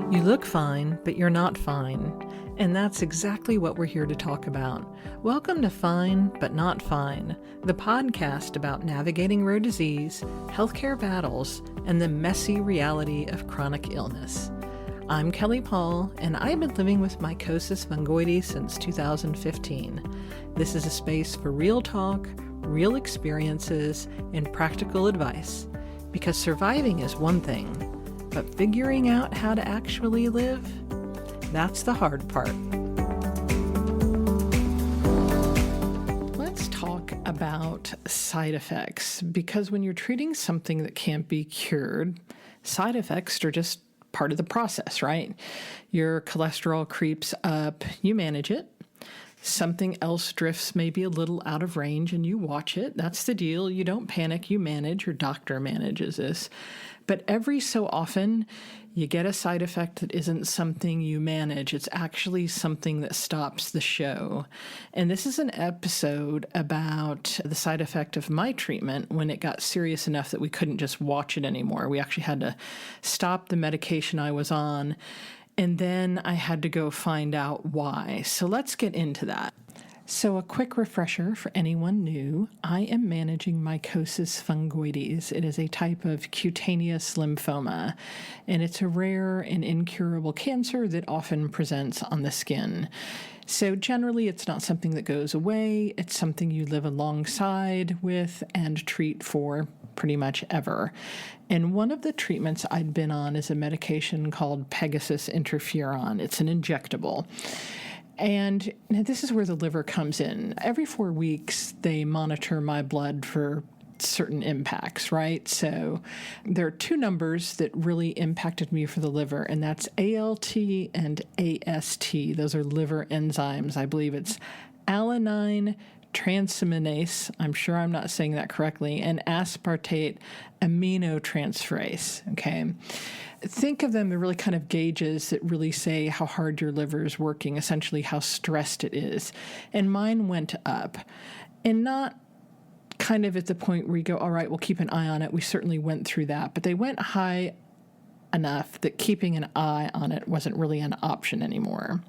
You look fine, but you're not fine. And that's exactly what we're here to talk about. Welcome to Fine, But Not Fine, the podcast about navigating rare disease, healthcare battles, and the messy reality of chronic illness. I'm Kelly Paul, and I've been living with mycosis fungoides since 2015. This is a space for real talk, real experiences, and practical advice. Because surviving is one thing, but figuring out how to actually live, that's the hard part. Let's talk about side effects, because when you're treating something that can't be cured, side effects are just part of the process, right? Your cholesterol creeps up, you manage it. Something else drifts maybe a little out of range and you watch it. That's the deal. You don't panic, you manage. Your doctor manages this. But every so often, you get a side effect that isn't something you manage. It's actually something that stops the show. And this is an episode about the side effect of my treatment when it got serious enough that we couldn't just watch it anymore. We actually had to stop the medication I was on. And then I had to go find out why. So let's get into that. So a quick refresher for anyone new, I am managing mycosis fungoides. It is a type of cutaneous lymphoma, and it's a rare and incurable cancer that often presents on the skin. So generally, it's not something that goes away. It's something you live alongside with and treat for pretty much ever. And one of the treatments I'd been on is a medication called Pegasus Interferon. It's an injectable. And this is where the liver comes in. Every 4 weeks, they monitor my blood for certain impacts, right? So there are two numbers that really impacted me for the liver, and that's ALT and AST. Those are liver enzymes. I believe it's alanine transaminase, I'm sure I'm not saying that correctly, and aspartate aminotransferase, okay? Think of them as really kind of gauges that really say how hard your liver is working, essentially how stressed it is. And mine went up, and not kind of at the point where you go, all right, we'll keep an eye on it. We certainly went through that, but they went high enough that keeping an eye on it wasn't really an option anymore.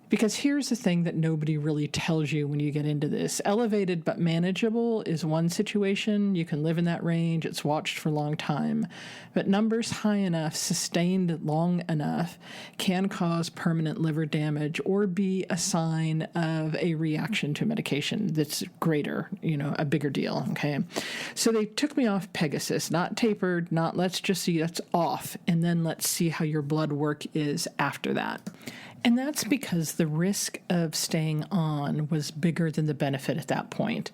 Because here's the thing that nobody really tells you when you get into this. Elevated but manageable is one situation. You can live in that range. It's watched for a long time. But numbers high enough, sustained long enough, can cause permanent liver damage or be a sign of a reaction to medication that's greater, a bigger deal, okay? So they took me off Pegasus, not tapered, not let's just see, that's off, and then let's see how your blood work is after that. And that's because the risk of staying on was bigger than the benefit at that point.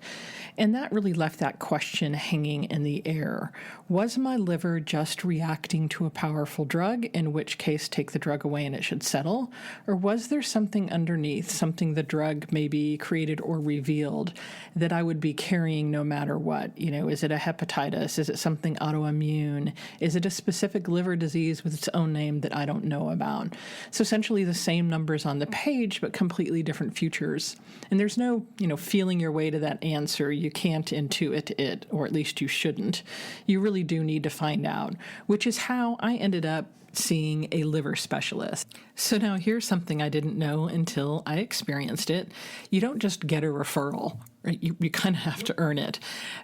And that really left that question hanging in the air. Was my liver just reacting to a powerful drug, in which case take the drug away and it should settle? Or was there something underneath, something the drug maybe created or revealed that I would be carrying no matter what? Is it a hepatitis? Is it something autoimmune? Is it a specific liver disease with its own name that I don't know about? So essentially the same numbers on the page, but completely different futures. And there's no, feeling your way to that answer. You can't intuit it, or at least you shouldn't. You really do need to find out, which is how I ended up seeing a liver specialist. So now here's something I didn't know until I experienced it. You don't just get a referral, right? You kind of have to earn it.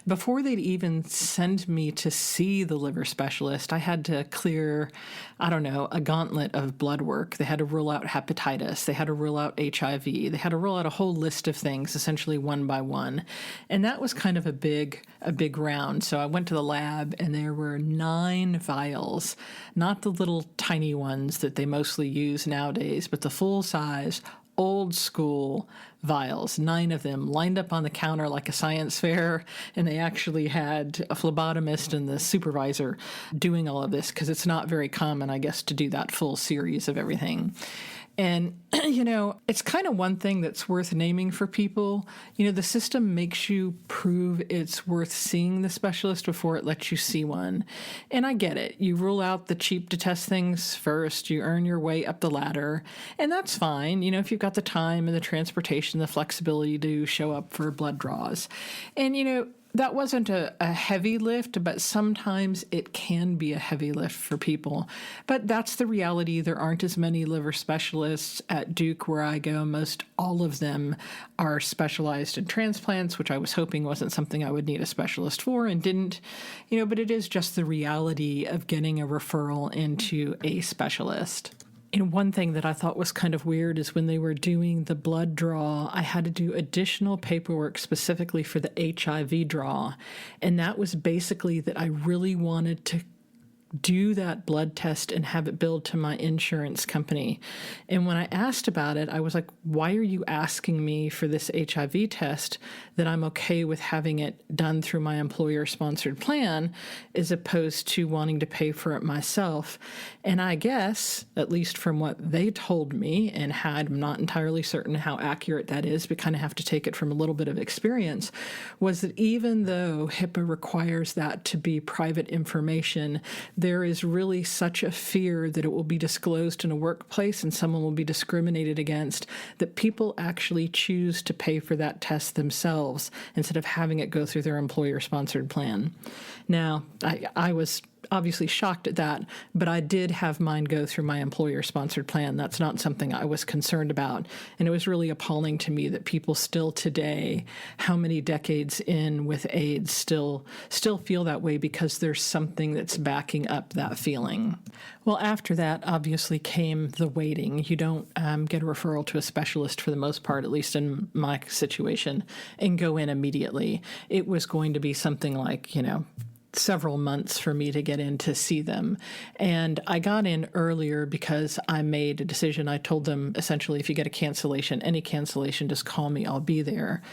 Before they'd even send me to see the liver specialist, I had to clear, a gauntlet of blood work. They had to rule out hepatitis. They had to rule out HIV. They had to rule out a whole list of things, essentially one by one. And that was kind of a big round. So I went to the lab and there were 9 vials, not the little tiny ones that they mostly use nowadays, but the full size, old school vials, 9 of them lined up on the counter like a science fair, and they actually had a phlebotomist and the supervisor doing all of this because it's not very common, I guess, to do that full series of everything. And, it's kind of one thing that's worth naming for people. The system makes you prove it's worth seeing the specialist before it lets you see one. And I get it. You rule out the cheap to test things first. You earn your way up the ladder. And that's fine, if you've got the time and the transportation, the flexibility to show up for blood draws. And, that wasn't a heavy lift, but sometimes it can be a heavy lift for people. But that's the reality. There aren't as many liver specialists at Duke where I go. Most all of them are specialized in transplants, which I was hoping wasn't something I would need a specialist for and didn't, but it is just the reality of getting a referral into a specialist. And one thing that I thought was kind of weird is when they were doing the blood draw, I had to do additional paperwork specifically for the HIV draw. And that was basically that I really wanted to do that blood test and have it billed to my insurance company. And when I asked about it, I was like, why are you asking me for this HIV test that I'm okay with having it done through my employer-sponsored plan as opposed to wanting to pay for it myself? And I guess, at least from what they told me, and I'm not entirely certain how accurate that is, but kind of have to take it from a little bit of experience, was that even though HIPAA requires that to be private information, there is really such a fear that it will be disclosed in a workplace and someone will be discriminated against that people actually choose to pay for that test themselves instead of having it go through their employer-sponsored plan. Now, I was obviously shocked at that, but I did have mine go through my employer-sponsored plan. That's not something I was concerned about. And it was really appalling to me that people still today, how many decades in with AIDS, still feel that way because there's something that's backing up that feeling. Well, after that, obviously, came the waiting. You don't get a referral to a specialist for the most part, at least in my situation, and go in immediately. It was going to be something like, several months for me to get in to see them. And I got in earlier because I made a decision. I told them, essentially, if you get a cancellation, any cancellation, just call me, I'll be there.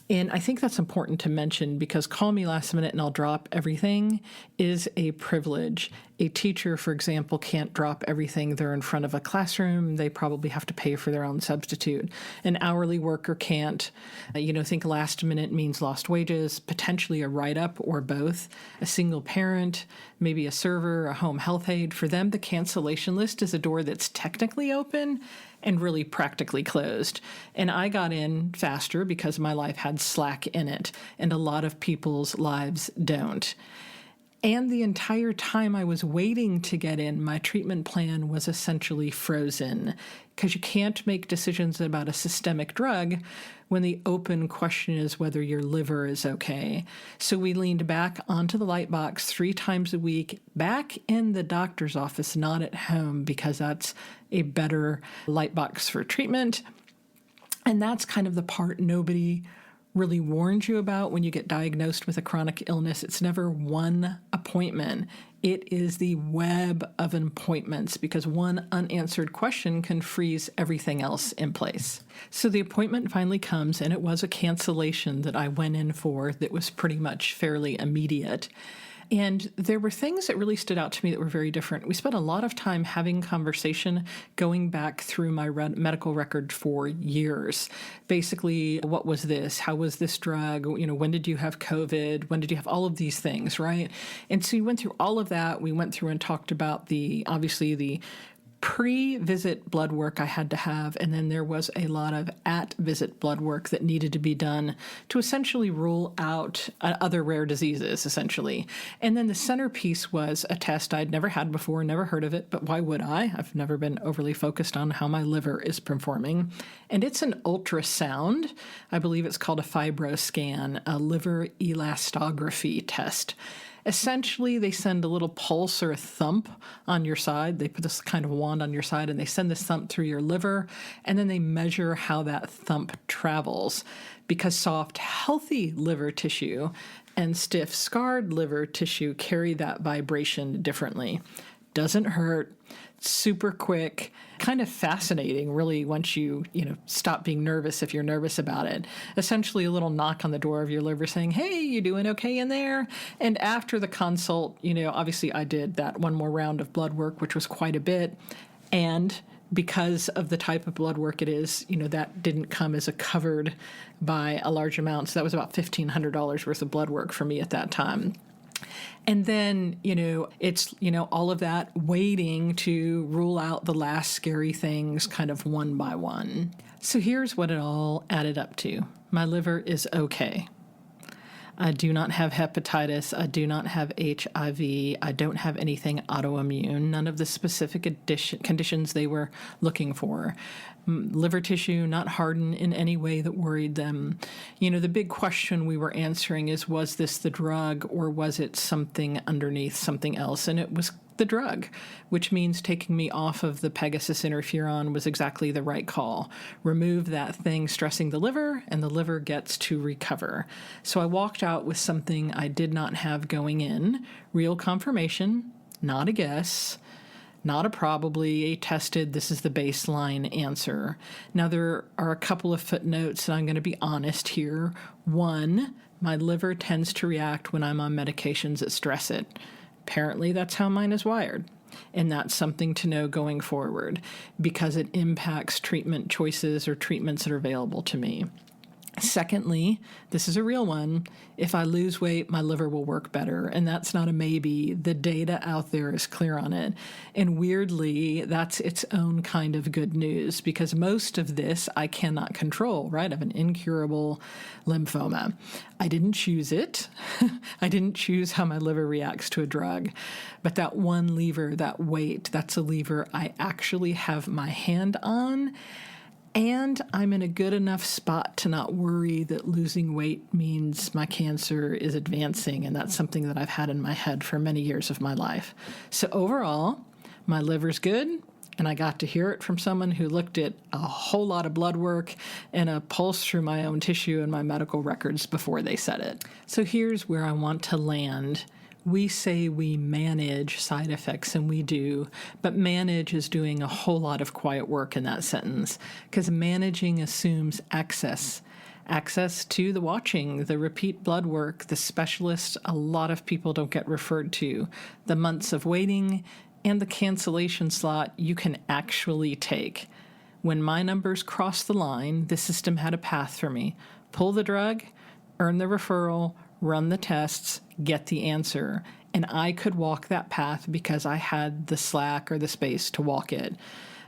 And I think that's important to mention because call me last minute and I'll drop everything is a privilege. A teacher, for example, can't drop everything. They're in front of a classroom. They probably have to pay for their own substitute. An hourly worker can't. Think last minute means lost wages, potentially a write-up or both. A single parent, maybe a server, a home health aide. For them, the cancellation list is a door that's technically open and really practically closed. And I got in faster because my life had slack in it, and a lot of people's lives don't. And the entire time I was waiting to get in, my treatment plan was essentially frozen because you can't make decisions about a systemic drug when the open question is whether your liver is okay. So we leaned back onto the light box 3 times a week, back in the doctor's office, not at home, because that's a better light box for treatment. And that's kind of the part nobody really warns you about when you get diagnosed with a chronic illness. It's never one appointment. It is the web of appointments because one unanswered question can freeze everything else in place. So the appointment finally comes, and it was a cancellation that I went in for that was pretty much fairly immediate. And there were things that really stood out to me that were very different. We spent a lot of time having conversation, going back through my medical record for years. Basically, what was this? How was this drug? When did you have COVID? When did you have all of these things, right? And so we went through all of that. We went through and talked about the pre-visit blood work I had to have, and then there was a lot of at-visit blood work that needed to be done to essentially rule out other rare diseases, essentially. And then the centerpiece was a test I'd never had before, never heard of it, but why would I? I've never been overly focused on how my liver is performing. And it's an ultrasound. I believe it's called a FibroScan, a liver elastography test. Essentially, they send a little pulse or a thump on your side. They put this kind of wand on your side, and they send this thump through your liver, and then they measure how that thump travels. Because soft, healthy liver tissue and stiff, scarred liver tissue carry that vibration differently. Doesn't hurt, super quick, kind of fascinating, really, once you stop being nervous if you're nervous about it. Essentially a little knock on the door of your liver saying, hey, you doing okay in there? And after the consult, obviously I did that one more round of blood work, which was quite a bit. And because of the type of blood work it is, that didn't come as a covered by a large amount. So that was about $1,500 worth of blood work for me at that time. And then, it's, all of that waiting to rule out the last scary things kind of one by one. So here's what it all added up to. My liver is okay. I do not have hepatitis. I do not have HIV. I don't have anything autoimmune. None of the specific conditions they were looking for. Liver tissue not hardened in any way that worried them. The big question we were answering is, was this the drug or was it something underneath, something else? And it was the drug, which means taking me off of the Pegasus interferon was exactly the right call. Remove that thing stressing the liver, and the liver gets to recover. So I walked out with something I did not have going in, real confirmation, not a guess, not a probably, a tested, this is the baseline answer. Now, there are a couple of footnotes, and I'm going to be honest here. One, my liver tends to react when I'm on medications that stress it. Apparently, that's how mine is wired. And that's something to know going forward because it impacts treatment choices or treatments that are available to me. Secondly, this is a real one. If I lose weight, my liver will work better. And that's not a maybe. The data out there is clear on it. And weirdly, that's its own kind of good news because most of this I cannot control, right? I have an incurable lymphoma. I didn't choose it. I didn't choose how my liver reacts to a drug. But that one lever, that weight, that's a lever I actually have my hand on. And I'm in a good enough spot to not worry that losing weight means my cancer is advancing, and that's something that I've had in my head for many years of my life. So overall, my liver's good, and I got to hear it from someone who looked at a whole lot of blood work and a pulse through my own tissue and my medical records before they said it. So here's where I want to land. We say we manage side effects, and we do, but manage is doing a whole lot of quiet work in that sentence because managing assumes access to the watching, the repeat blood work, the specialists a lot of people don't get referred to, the months of waiting, and the cancellation slot you can actually take. When my numbers crossed the line, the system had a path for me. Pull the drug, earn the referral, run the tests, get the answer. And I could walk that path because I had the slack or the space to walk it.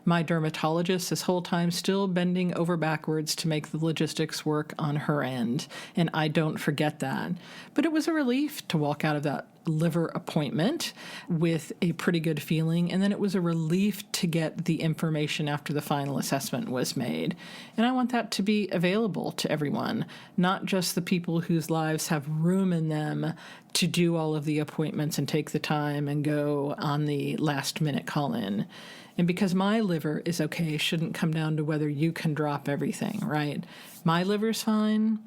My dermatologist this whole time still bending over backwards to make the logistics work on her end. And I don't forget that. But it was a relief to walk out of that liver appointment with a pretty good feeling. And then it was a relief to get the information after the final assessment was made. And I want that to be available to everyone, not just the people whose lives have room in them to do all of the appointments and take the time and go on the last minute call-in. And because my liver is okay, shouldn't come down to whether you can drop everything, right? My liver's fine,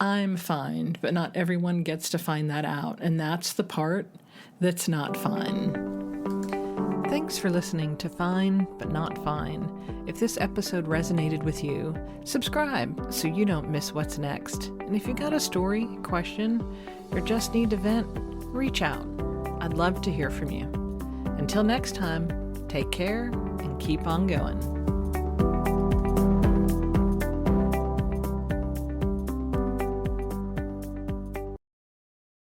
I'm fine, but not everyone gets to find that out. And that's the part that's not fine. Thanks for listening to Fine But Not Fine. If this episode resonated with you, subscribe so you don't miss what's next. And if you got a story, question, or just need to vent, reach out. I'd love to hear from you. Until next time, take care and keep on going.